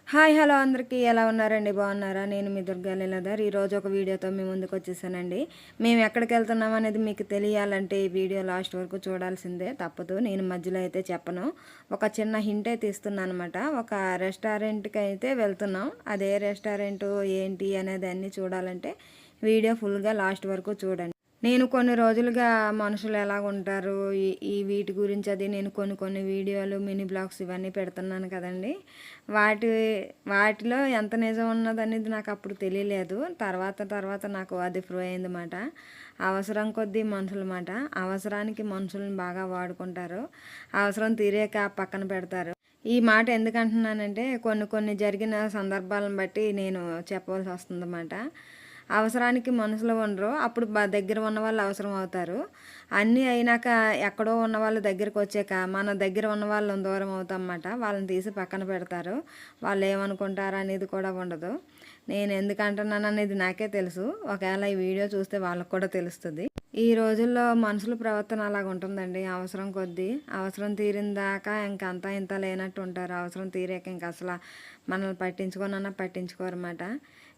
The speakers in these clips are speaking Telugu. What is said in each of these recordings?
హాయ్ హలో అందరికీ ఎలా ఉన్నారండి? బాగున్నారా? నేను మీ దుర్గా లీలాధర్. ఈరోజు ఒక వీడియోతో మీ ముందుకు వచ్చేసానండి. మేము ఎక్కడికి వెళ్తున్నాం అనేది మీకు తెలియాలంటే ఈ వీడియో లాస్ట్ వరకు చూడాల్సిందే, తప్పదు. నేను మధ్యలో అయితే చెప్పను. ఒక చిన్న హింట్ అయితే ఇస్తున్నాను అనమాట. ఒక రెస్టారెంట్కి అయితే వెళ్తున్నాం. అదే రెస్టారెంట్ ఏంటి అనేది అన్నీ చూడాలంటే వీడియో ఫుల్గా లాస్ట్ వరకు చూడండి. నేను కొన్ని రోజులుగా మనుషులు ఎలాగుంటారు ఈ వీటి గురించి అది నేను కొన్ని వీడియోలు మినీ బ్లాగ్స్ ఇవన్నీ పెడుతున్నాను కదండి. వాటిలో ఎంత నిజం ఉన్నదనేది నాకు అప్పుడు తెలియలేదు. తర్వాత నాకు అది ప్రూవ్ అయిందన్నమాట. అవసరం కొద్దీ మనుషులు మాట, అవసరానికి మనుషులను బాగా వాడుకుంటారు, అవసరం తీరాక పక్కన పెడతారు. ఈ మాట ఎందుకంటున్నానంటే కొన్ని జరిగిన సందర్భాలను బట్టి నేను చెప్పవలసి వస్తుందన్నమాట. అవసరానికి మనుషులు ఉండరు, అప్పుడు దగ్గర ఉన్న వాళ్ళు అవసరం అవుతారు. అన్నీ అయినాక ఎక్కడో ఉన్న వాళ్ళు దగ్గరికి వచ్చాక మన దగ్గర ఉన్న వాళ్ళు దూరం అవుతామన్నమాట. వాళ్ళని తీసి పక్కన పెడతారు. వాళ్ళు ఏమనుకుంటారు అనేది కూడా ఉండదు. నేను ఎందుకు అంటున్నాను అనేది నాకే తెలుసు. ఒకవేళ ఈ వీడియో చూస్తే వాళ్ళకు కూడా తెలుస్తుంది. ఈ రోజుల్లో మనుషుల ప్రవర్తన అలాగ ఉంటుందండి. అవసరం కొద్దీ, అవసరం తీరిన దాకా ఇంకంతా ఇంత లేనట్టు ఉంటారు. అవసరం తీరాక ఇంక అసలు మనల్ని పట్టించుకోనన్నా పట్టించుకోరన్నమాట.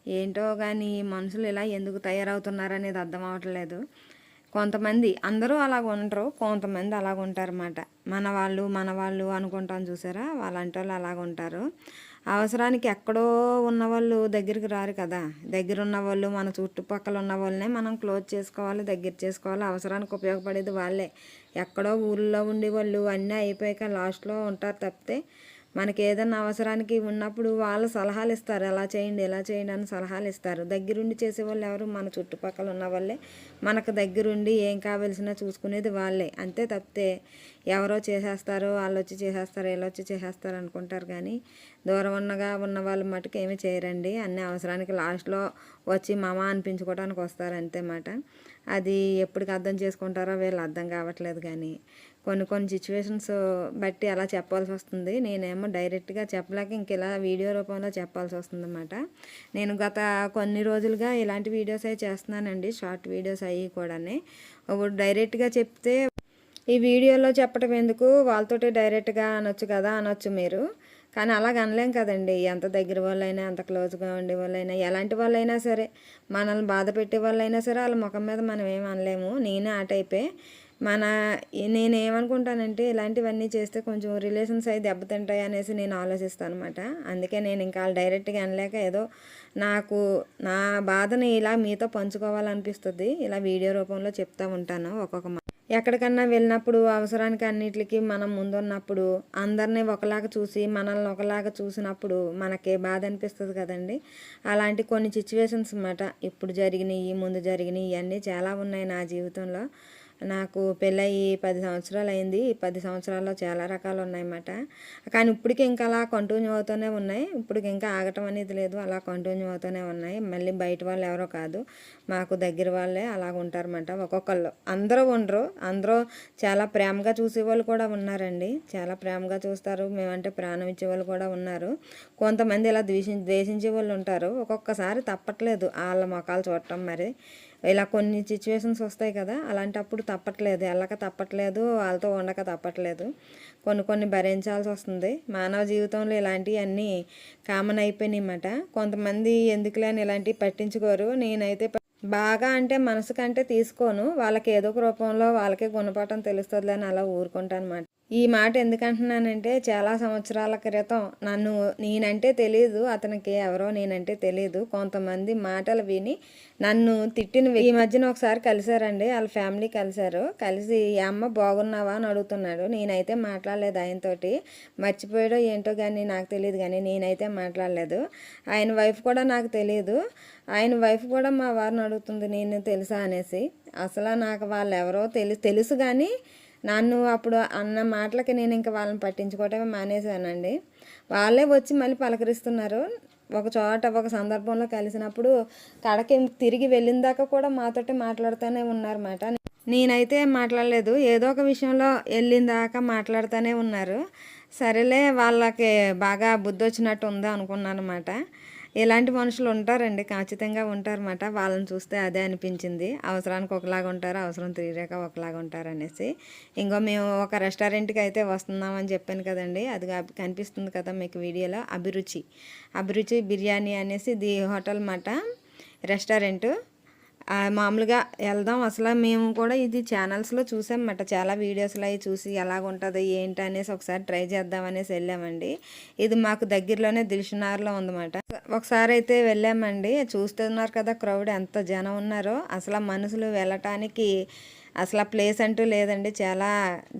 ఏంటో కానీ మనుషులు ఇలా ఎందుకు తయారవుతున్నారు అనేది అర్థం అవ్వట్లేదు. కొంతమంది, అందరూ అలాగ ఉండరు, కొంతమంది అలాగ ఉంటారన్నమాట. మన వాళ్ళు అనుకుంటాం చూసారా, వాళ్ళంటి వాళ్ళు అలాగ ఉంటారు. అవసరానికి ఎక్కడో ఉన్నవాళ్ళు దగ్గరికి రారు కదా. దగ్గర ఉన్న వాళ్ళు, మన చుట్టుపక్కల ఉన్న వాళ్ళనే మనం క్లోజ్ చేసుకోవాలి, దగ్గర చేసుకోవాలి. అవసరానికి ఉపయోగపడేది వాళ్ళే. ఎక్కడో ఊళ్ళో ఉండేవాళ్ళు అన్నీ అయిపోయాక లాస్ట్లో ఉంటారు తప్పితే, మనకి ఏదైనా అవసరానికి ఉన్నప్పుడు వాళ్ళు సలహాలు ఇస్తారు. ఎలా చేయండి ఎలా చేయండి అని సలహాలు ఇస్తారు. దగ్గరుండి చేసేవాళ్ళు ఎవరు? మన చుట్టుపక్కల ఉన్న వాళ్ళే. మనకు దగ్గరుండి ఏం కావాల్సినా చూసుకునేది వాళ్ళే. అంతే తప్పితే ఎవరో చేసేస్తారు, వాళ్ళు వచ్చి చేసేస్తారు, వీళ్ళు వచ్చి చేసేస్తారు అనుకుంటారు. కానీ దూరం ఉన్న వాళ్ళు మటుకు ఏమీ చేయరండి. అన్ని అవసరానికి లాస్ట్లో వచ్చి మామ అనిపించుకోవడానికి వస్తారు అంతే మాట. అది ఎప్పటికి అర్థం చేసుకుంటారో వీళ్ళు అర్థం కావట్లేదు. కానీ కొన్ని సిచ్యువేషన్స్ బట్టి అలా చెప్పాల్సి వస్తుంది. నేనేమో డైరెక్ట్గా చెప్పలేక ఇంక ఇలా వీడియో రూపంలో చెప్పాల్సి వస్తుంది అన్నమాట. నేను గత కొన్ని రోజులుగా ఇలాంటి వీడియోస్ అవి చేస్తున్నానండి, షార్ట్ వీడియోస్ అవి కూడా. ఇప్పుడు డైరెక్ట్గా చెప్తే ఈ వీడియోలో చెప్పడం ఎందుకు, వాళ్ళతోటి డైరెక్ట్గా అనొచ్చు కదా అనొచ్చు మీరు. కానీ అలాగ అనలేం కదండి. ఎంత దగ్గర వాళ్ళైనా, ఎంత క్లోజ్గా ఉండే వాళ్ళైనా, ఎలాంటి వాళ్ళైనా సరే, మనల్ని బాధ పెట్టే వాళ్ళైనా సరే వాళ్ళ ముఖం మీద మనం ఏం అనలేము. నేనే ఆ టైపే. నేనేమనుకుంటానంటే ఇలాంటివన్నీ చేస్తే కొంచెం రిలేషన్స్ అయి దెబ్బతింటాయి అనేసి నేను ఆలోచిస్తాను అనమాట. అందుకే నేను ఇంకా డైరెక్ట్గా అనలేక ఏదో నా బాధని ఇలా మీతో పంచుకోవాలనిపిస్తుంది. ఇలా వీడియో రూపంలో చెప్తూ ఉంటాను ఒక్కొక్క. ఎక్కడికన్నా వెళ్ళినప్పుడు అవసరానికి అన్నిటికి మనం ముందున్నప్పుడు అందరినీ ఒకలాగా చూసి మనల్ని ఒకలాగా చూసినప్పుడు మనకే బాధ అనిపిస్తుంది కదండి. అలాంటి కొన్ని సిచ్యువేషన్స్ అన్నమాట. ఇప్పుడు జరిగినాయి, ముందు జరిగినాయి, ఇవన్నీ చాలా ఉన్నాయి నా జీవితంలో. నాకు పెళ్ళయి 10 సంవత్సరాలు అయింది. ఈ 10 సంవత్సరాల్లో చాలా రకాలు ఉన్నాయన్నమాట. కానీ ఇప్పటికి ఇంకా అలా కంటిన్యూ అవుతూనే ఉన్నాయి. ఇప్పటికి ఇంకా ఆగటం అనేది లేదు, అలా కంటిన్యూ అవుతూనే ఉన్నాయి. మళ్ళీ బయట వాళ్ళు ఎవరో కాదు, మాకు దగ్గర వాళ్ళే అలాగ ఉంటారన్నమాట. ఒక్కొక్కళ్ళు, అందరూ ఉండరు. అందరూ చాలా ప్రేమగా చూసేవాళ్ళు కూడా ఉన్నారండి. చాలా ప్రేమగా చూస్తారు, మేమంటే ప్రాణం ఇచ్చేవాళ్ళు కూడా ఉన్నారు. కొంతమంది ఇలా ద్వేషించే వాళ్ళు ఉంటారు. ఒక్కొక్కసారి తప్పట్లేదు వాళ్ళ మొఖాలు చూడటం. మరి ఇలా కొన్ని సిచ్యువేషన్స్ వస్తాయి కదా, అలాంటప్పుడు తప్పట్లేదు, వెళ్ళక తప్పట్లేదు, వాళ్ళతో ఉండక తప్పట్లేదు. కొన్ని భరించాల్సి వస్తుంది. మానవ జీవితంలో ఇలాంటివన్నీ కామన్ అయిపోయినాయి అన్నమాట. కొంతమంది ఎందుకులే అని ఇలాంటివి పట్టించుకోరు. నేనైతే బాగా అంటే మనసు కంటే తీసుకోను. వాళ్ళకి ఏదో ఒక రూపంలో వాళ్ళకే గుణపాఠం తెలుస్తుంది అని అలా ఊరుకుంటాను అన్నమాట. ఈ మాట ఎందుకంటున్నానంటే చాలా సంవత్సరాల క్రితం నేనంటే తెలియదు, అతనికి ఎవరో నేనంటే తెలియదు, కొంతమంది మాటలు విని నన్ను ఈ మధ్యన ఒకసారి కలిశారండి. వాళ్ళ ఫ్యామిలీ కలిసి ఈ అమ్మ బాగున్నావా అని అడుగుతున్నాడు. నేనైతే మాట్లాడలేదు ఆయనతోటి. మర్చిపోయాడో ఏంటో కానీ నాకు తెలియదు. కానీ నేనైతే మాట్లాడలేదు. ఆయన వైఫ్ కూడా నాకు తెలియదు. ఆయన వైఫ్ కూడా మా వారిని అడుగుతుంది నేను తెలుసా అనేసి. అసలు నాకు వాళ్ళు ఎవరో తెలుసు కానీ నన్ను అప్పుడు అన్న మాటలకి నేను ఇంకా వాళ్ళని పట్టించుకోవటమే మానేశానండి. వాళ్ళే వచ్చి మళ్ళీ పలకరిస్తున్నారు. ఒక చోట ఒక సందర్భంలో కలిసినప్పుడు కడకి తిరిగి వెళ్ళిన దాకా కూడా మాతోటి మాట్లాడుతూనే ఉన్నారన్నమాట. నేనైతే మాట్లాడలేదు. ఏదో ఒక విషయంలో వెళ్ళిన దాకా మాట్లాడుతూనే ఉన్నారు. సరేలే, వాళ్ళకి బాగా బుద్ధి వచ్చినట్టు ఉందా అనుకున్నాను అన్నమాట. ఇలాంటి మనుషులు ఉంటారండి, ఖచ్చితంగా ఉంటారన్నమాట. వాళ్ళని చూస్తే అదే అనిపించింది. అవసరానికి ఒకలాగా ఉంటారు, అవసరం తీరాక ఒకలాగా ఉంటారు అనేసి. ఇంకో మేము ఒక రెస్టారెంట్కి అయితే వస్తున్నామని చెప్పాను కదండి, అది కనిపిస్తుంది కదా మీకు వీడియోలో, అభిరుచి బిర్యానీ అనేసి ఇది హోటల్ మాట, రెస్టారెంటు. మామూలుగా వెళ్దాం, అసలు మేము కూడా ఇది ఛానల్స్లో చూసామన్నమాట, చాలా వీడియోస్లో అవి చూసి ఎలాగుంటుంది ఏంటి అనేసి ఒకసారి ట్రై చేద్దాం అనేసి వెళ్ళామండి. ఇది మాకు దగ్గరలోనే దిల్షునార్లో ఉందన్నమాట. ఒకసారి అయితే వెళ్ళామండి, చూస్తున్నారు కదా క్రౌడ్ ఎంత జనం ఉన్నారో, అసలు మనుషులు వెళ్ళటానికి అసలు ప్లేస్ అంటూ లేదండి, చాలా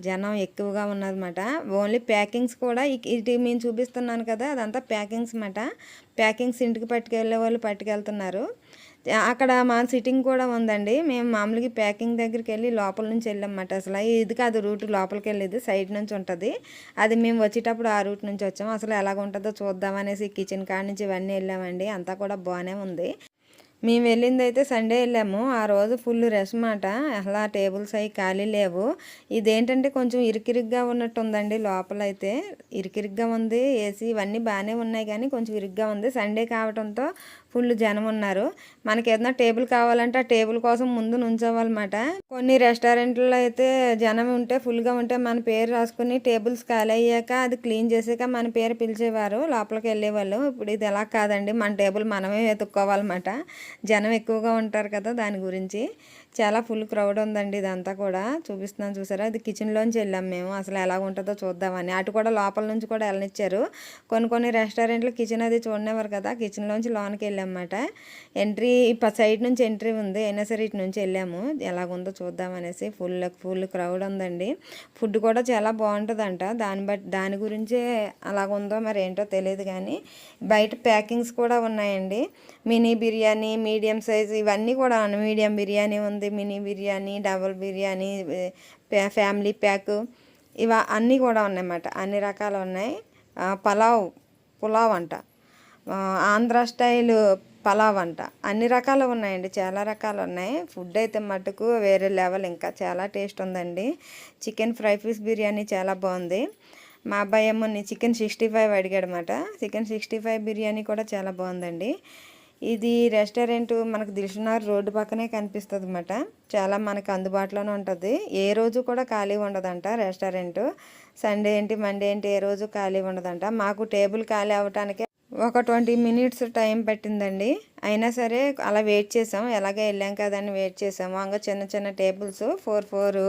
జనం ఎక్కువగా ఉన్నదన్నమాట. ఓన్లీ ప్యాకింగ్స్ కూడా ఇటు మేము చూపిస్తున్నాను కదా, అదంతా ప్యాకింగ్స్ అన్నమాట. ప్యాకింగ్స్ ఇంటికి పట్టుకెళ్ళే వాళ్ళు పట్టుకెళ్తున్నారు. అక్కడ మా సిట్టింగ్ కూడా ఉందండి. మేము మామూలుగా ప్యాకింగ్ దగ్గరికి వెళ్ళి లోపల నుంచి వెళ్ళామన్నమాట. అసలు ఇది కాదు రూట్, లోపలికి వెళ్ళేది సైడ్ నుంచి ఉంటుంది. అది మేము వచ్చేటప్పుడు ఆ రూట్ నుంచి వచ్చాము. అసలు ఎలాగ ఉంటుందో చూద్దామనేసి కిచెన్ కాడ నుంచి ఇవన్నీ వెళ్ళామండి. అంతా కూడా బాగానే ఉంది. మేము వెళ్ళింది అయితే సండే వెళ్ళాము. ఆ రోజు ఫుల్ రష్ మాట, అసలు టేబుల్స్ అవి ఖాళీ లేవు. ఇదేంటంటే కొంచెం ఇరుకిరుగ్గా ఉన్నట్టు ఉందండి, లోపల అయితే ఇరుకిరుగ్గా ఉంది. ఏసీ ఇవన్నీ బాగానే ఉన్నాయి కానీ కొంచెం ఇరుగ్గా ఉంది. సండే కావడంతో ఫుల్ జనం ఉన్నారు. మనకి ఏదైనా టేబుల్ కావాలంటే ఆ టేబుల్ కోసం ముందు నుంచోవాలన్నమాట. కొన్ని రెస్టారెంట్లో అయితే జనం ఉంటే ఫుల్గా ఉంటే మన పేరు రాసుకుని టేబుల్స్ ఖాళీ అయ్యాక అది క్లీన్ చేసాక మన పేరు పిలిచేవారు, లోపలికి వెళ్ళేవాళ్ళు. ఇప్పుడు ఇది ఎలా కాదండి, మన టేబుల్ మనమే వెతుక్కోవాలన్నమాట. జనం ఎక్కువగా ఉంటారు కదా, దాని గురించి చాలా ఫుల్ క్రౌడ్ ఉందండి. ఇదంతా కూడా చూపిస్తున్నాను చూసారా, ఇది కిచెన్లోంచి వెళ్ళాం మేము, అసలు ఎలా ఉంటుందో చూద్దామని. అటు కూడా లోపల నుంచి కూడా వెళ్ళనిచ్చారు. కొన్ని రెస్టారెంట్లు కిచెన్ అది చూడనివ్వరు కదా, కిచెన్లోంచి లోనికి వెళ్ళామన్నమాట. ఎంట్రీ సైడ్ నుంచి ఎంట్రీ ఉంది, అయినా సరే ఇటు నుంచి వెళ్ళాము, ఎలాగుందో చూద్దామనేసి. ఫుల్ క్రౌడ్ ఉందండి. ఫుడ్ కూడా చాలా బాగుంటుందంట, దాని గురించే అలాగుందో మరి ఏంటో తెలియదు కానీ బయట ప్యాకింగ్స్ కూడా ఉన్నాయండి. మినీ బిర్యానీ, మీడియం సైజ్ ఇవన్నీ కూడా, మీడియం బిర్యానీ ఉంది, mini biryani, double biryani, family pack, అన్నీ కూడా ఉన్నాయన్నమాట. అన్ని రకాలు ఉన్నాయి. పులావ్ అంట, ఆంధ్ర స్టైల్ పలావ్ అంట, అన్ని రకాలు ఉన్నాయండి, చాలా రకాలు ఉన్నాయి. ఫుడ్ అయితే మటుకు వేరే లెవెల్, ఇంకా చాలా టేస్ట్ ఉందండి. చికెన్ ఫ్రై పీస్ బిర్యానీ చాలా బాగుంది. మా అబ్బాయి ఏమో చికెన్ 65 అడిగాడు అనమాట. చికెన్ 65 బిర్యానీ కూడా చాలా బాగుందండి. ఇది రెస్టారెంట్ మనకు దిల్షునార్ రోడ్డు పక్కనే కనిపిస్తుంది అన్నమాట. చాలా మనకు అందుబాటులోనే ఉంటుంది. ఏ రోజు కూడా ఖాళీ ఉండదంట రెస్టారెంట్. సండే ఏంటి, మండే ఏంటి, ఏ రోజు ఖాళీ ఉండదంట. మాకు టేబుల్ ఖాళీ అవ్వటానికే ఒక 20 మినిట్స్ టైం పట్టిందండి. అయినా సరే అలా వెయిట్ చేసాం, ఎలాగే వెళ్ళాం కదా అని వెయిట్ చేసాము. ఇంకా చిన్న టేబుల్స్ 4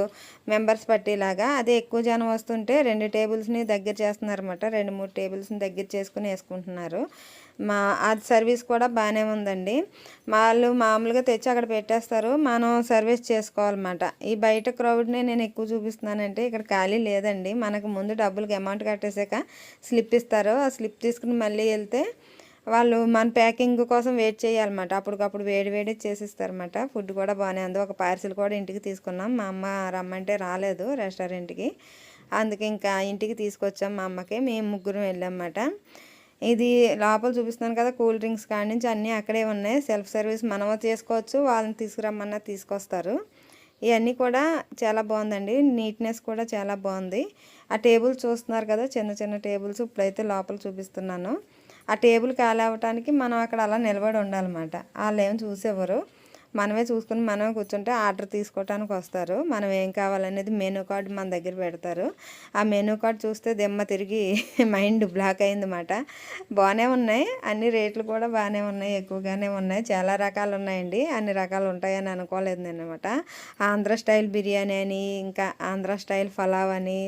మెంబర్స్ పట్టేలాగా, అదే ఎక్కువ జనం వస్తుంటే 2 టేబుల్స్ని దగ్గర చేస్తున్నారన్నమాట. 2-3 టేబుల్స్ని దగ్గర చేసుకుని వేసుకుంటున్నారు. అది సర్వీస్ కూడా బాగానే ఉందండి. వాళ్ళు మామూలుగా తెచ్చి అక్కడ పెట్టేస్తారు, మనం సర్వీస్ చేసుకోవాలన్నమాట. ఈ బయట క్రౌడ్ని నేను ఎక్కువ చూపిస్తున్నానంటే ఇక్కడ ఖాళీ లేదండి. మనకు ముందు డబ్బులకి అమౌంట్ కట్టేసాక స్లిప్ ఇస్తారు, ఆ స్లిప్ తీసుకుని మళ్ళీ వెళ్తే వాళ్ళు మన ప్యాకింగ్ కోసం వెయిట్ చేయాలన్నమాట. అప్పటికప్పుడు వేడి చేసిస్తారన్నమాట. ఫుడ్ కూడా బాగానే ఉంది. ఒక పార్సిల్ కూడా ఇంటికి తీసుకున్నాం. మా అమ్మ రమ్మంటే రాలేదు రెస్టారెంట్కి, అందుకే ఇంకా ఇంటికి తీసుకొచ్చాం మా అమ్మకి. మేము ముగ్గురం వెళ్ళామన్నమాట. ఇది లోపల చూపిస్తున్నాను కదా, కూల్ డ్రింక్స్ కాడి నుంచి అన్నీ అక్కడే ఉన్నాయి. సెల్ఫ్ సర్వీస్ మనము చేసుకోవచ్చు, వాళ్ళని తీసుకురమ్మన్నా తీసుకొస్తారు. ఇవన్నీ కూడా చాలా బాగుందండి. నీట్నెస్ కూడా చాలా బాగుంది. ఆ టేబుల్ చూస్తున్నారు కదా, చిన్న టేబుల్స్. ఇప్పుడైతే లోపల చూపిస్తున్నాను. ఆ టేబుల్ ఖాళీ అవ్వటానికి మనం అక్కడ అలా నిలబడి ఉండాలన్నమాట. వాళ్ళు ఏం చూసేవారు, మనమే చూసుకుని మనమే కూర్చుంటే ఆర్డర్ తీసుకోవటానికి వస్తారు. మనం ఏం కావాలనేది మెనూ కార్డు మన దగ్గర పెడతారు. ఆ మెనూ కార్డు చూస్తే దిమ్మ తిరిగి మైండ్ బ్లాక్ అయిందన్నమాట. బాగానే ఉన్నాయి, అన్ని రేట్లు కూడా బాగానే ఉన్నాయి, ఎక్కువగానే ఉన్నాయి. చాలా రకాలు ఉన్నాయండి, అన్ని రకాలు ఉంటాయని అనుకోలేదు అనమాట. ఆంధ్ర స్టైల్ బిర్యానీ అని, ఇంకా ఆంధ్ర స్టైల్ పలావ్ అని,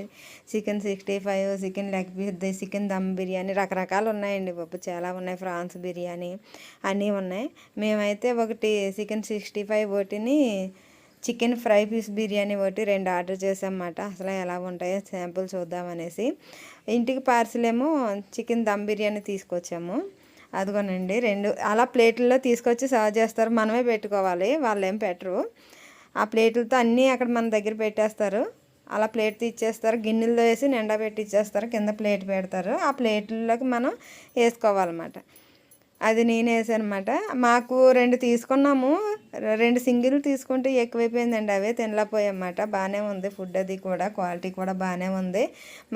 chicken 65, chicken leg piece, chicken dum biryani, రకరకాలు ఉన్నాయండి బాబు, చాలా ఉన్నాయి. ఫ్రాన్స్ బిర్యానీ అన్నీ ఉన్నాయి. మేమైతే ఒకటి చికెన్ 65 ఒకటిని, చికెన్ ఫ్రై పీస్ బిర్యానీ ఒకటి 2 ఆర్డర్ చేసామన్నమాట. అసలు ఎలా ఉంటాయో శాంపుల్ చూద్దామనేసి. ఇంటికి పార్సిల్ ఏమో చికెన్ దమ్ బిర్యానీ తీసుకొచ్చాము. అదిగోనండి 2 అలా ప్లేట్లలో తీసుకొచ్చి సర్వ్ చేస్తారు, మనమే పెట్టుకోవాలి, వాళ్ళు ఏం పెట్టరు. ఆ ప్లేట్లతో అన్నీ అక్కడ మన దగ్గర పెట్టేస్తారు. అలా ప్లేట్ ఇచ్చేస్తారు, గిన్నెల్లో వేసి నిండా పెట్టి ఇచ్చేస్తారు, కింద ప్లేట్ పెడతారు, ఆ ప్లేట్లలోకి మనం వేసుకోవాలన్నమాట. అది నేను వేసానమాట. మాకు 2 తీసుకున్నాము. 2 సింగిల్ తీసుకుంటే ఎక్కువైపోయిందండి. అవే తినలేకపోయామాట. బాగానే ఉంది ఫుడ్ అది కూడా, క్వాలిటీ కూడా బాగానే ఉంది.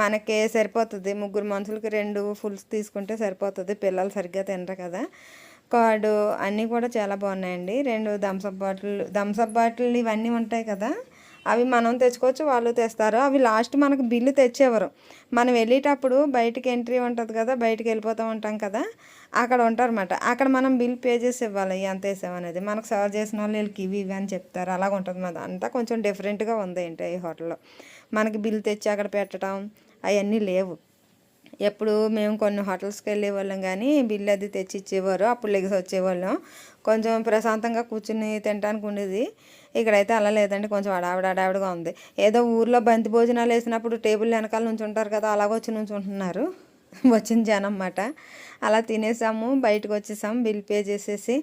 మనకి సరిపోతుంది. 3 మనుషులకి 2 ఫుల్స్ తీసుకుంటే సరిపోతుంది. పిల్లలు సరిగ్గా తినరు కదా. కార్డు అన్నీ కూడా చాలా బాగున్నాయండి. 2 థమ్సప్ బాటిల్ ఇవన్నీ ఉంటాయి కదా, అవి మనం తెచ్చుకోవచ్చు, వాళ్ళు తెస్తారు. అవి లాస్ట్ మనకు బిల్లు తెచ్చేవారు. మనం వెళ్ళేటప్పుడు బయటికి ఎంట్రీ ఉంటుంది కదా, బయటికి వెళ్ళిపోతూ ఉంటాం కదా, అక్కడ ఉంటారన్నమాట. అక్కడ మనం బిల్ పే చేసి ఇవ్వాలి ఎంత వేసామనేది. మనకు సర్వ్ చేసిన వాళ్ళు వీళ్ళకి ఇవి ఇవి అని చెప్తారు. అలాగ ఉంటుంది మాది అంతా. కొంచెం డిఫరెంట్గా ఉంది ఏంటి ఈ హోటల్లో. మనకి బిల్ తెచ్చి అక్కడ పెట్టడం అవన్నీ లేవు. ఎప్పుడు మేము కొన్ని హోటల్స్కి వెళ్ళేవాళ్ళం కానీ బిల్లు అది తెచ్చి ఇచ్చేవారు. అప్పుడు లెగిసి వచ్చేవాళ్ళం. కొంచెం ప్రశాంతంగా కూర్చుని తినడానికి ఉండేది. ఇక్కడైతే అలా లేదండి, కొంచెం హడావిడిగా ఉంది. ఏదో ఊర్లో బంతి భోజనాలు వేసినప్పుడు టేబుల్ వెనకాల నుంచి ఉంటారు కదా, అలాగొచ్చి నుంచి ఉంటున్నారు వచ్చిన జనం అన్నమాట. అలా తినేసాము, బయటకు వచ్చేసాము బిల్ పే చేసేసి.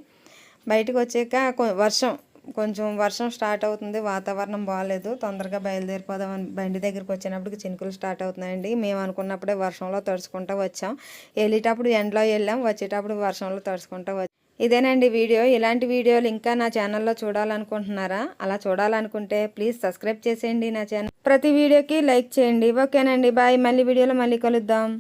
బయటకు వచ్చాక కొంచెం వర్షం స్టార్ట్ అవుతుంది. వాతావరణం బాగాలేదు. తొందరగా బయలుదేరిపోదామని బండి దగ్గరికి వచ్చినప్పటికి చినుకులు స్టార్ట్ అవుతున్నాయండి. మేము అనుకున్నప్పుడే వర్షంలో తడుచుకుంటూ వచ్చాం. వెళ్ళేటప్పుడు ఎండలో వెళ్ళాం, వచ్చేటప్పుడు వర్షంలో తడుచుకుంటూ వచ్చాం. ఇదేనండి వీడియో. ఇలాంటి వీడియోలు ఇంకా నా ఛానల్లో చూడాలనుకుంటున్నారా? అలా చూడాలనుకుంటే ప్లీజ్ సబ్స్క్రైబ్ చేసేయండి నా ఛానల్. ప్రతి వీడియోకి లైక్ చేయండి. ఓకేనండి, బాయ్. మళ్ళీ వీడియోలో మళ్ళీ కలుద్దాం.